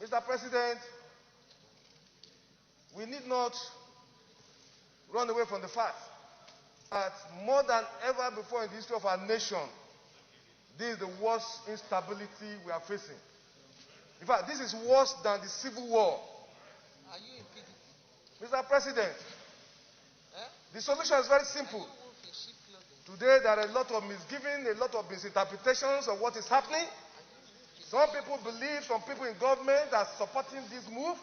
Mr. President, we need not run away from the fact that more than ever before in the history of our nation, this is the worst instability we are facing. In fact, this is worse than the Civil War. Are you in PDP? Mr. President, the solution is very simple. Today, Today, there are a lot of misgiving, a lot of misinterpretations of what is happening. Some people believe, some people in government are supporting this move.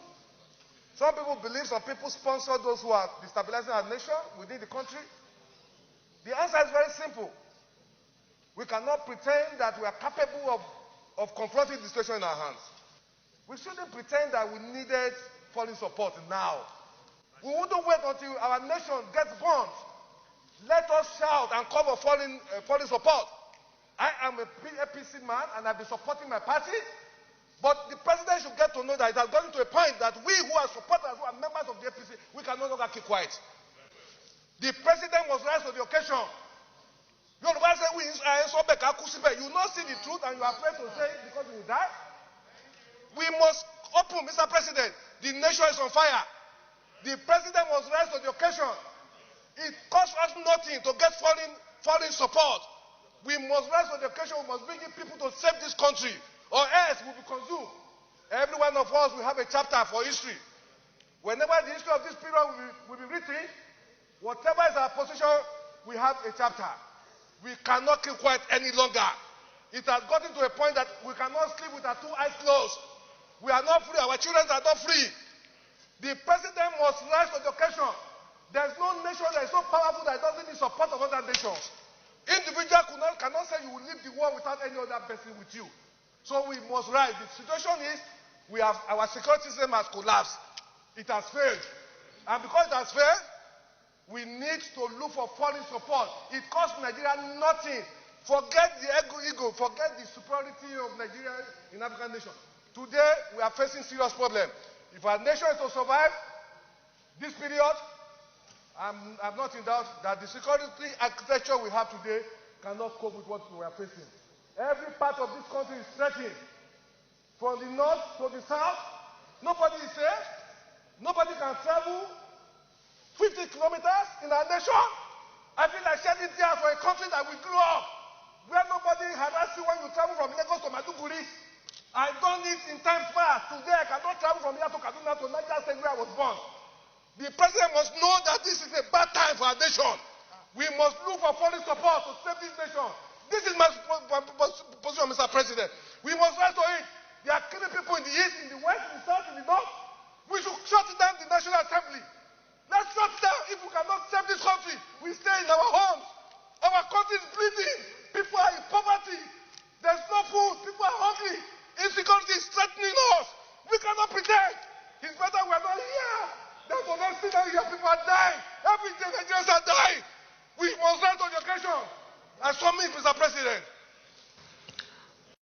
Some people believe, some people sponsor those who are destabilizing our nation within the country. The answer is very simple. We cannot pretend that we are capable of confronting the situation in our hands. We shouldn't pretend that we needed foreign support now. We wouldn't wait until our nation gets burned. Let us shout and call for foreign support. I am a APC man and I've been supporting my party. But the president should get to know that it has gotten to a point that we who are supporters, who are members of the APC, we can no longer keep quiet. The president must rise to the occasion. You will not see the truth and you are afraid to say it because you will die. We must open, Mr. President. The nation is on fire. The president must rise to the occasion. It costs us nothing to get foreign support. We must rise to the occasion. We must bring in people to save this country, or else we'll be consumed. Every one of us will have a chapter for history. Whenever the history of this period will be written, whatever is our position, we have a chapter. We cannot keep quiet any longer. It has gotten to a point that we cannot sleep with our two eyes closed. We are not free. Our children are not free. The president must rise to the occasion. There's no nation that is so powerful that it doesn't need support of other nations. Individual cannot say you will leave the world without any other person with you. So we must rise. The situation is our security system has collapsed. It has failed. And because it has failed, we need to look for foreign support. It costs Nigeria nothing. Forget the ego, forget the superiority of Nigeria in African nation. Today, we are facing serious problems. If our nation is to survive this period, I'm not in doubt that the security architecture we have today cannot cope with what we are facing. Every part of this country is threatened. From the north to the south, nobody is safe. Nobody can travel 50 kilometers in our nation. I feel like shedding tears for a country that we grew up, where nobody harasses you when you travel from Lagos to Maiduguri. I done it in times past. Today I cannot travel from here to Kaduna to Niger State where I was born. The president must know that this is a bad time for our nation. We must look for foreign support to save this nation. This is my position, Mr. President. We must rise to it. They are killing people in the east, in the west, in the south, in the north. We should shut down the National Assembly. Let's shut down. If we cannot save this country, we stay in our homes. Our country is bleeding. People are in poverty. There's no food. People are hungry. Insecurity is threatening us. We cannot pretend. It's better we're not here than to not see that here people are dying. Every day Nigerians are dying.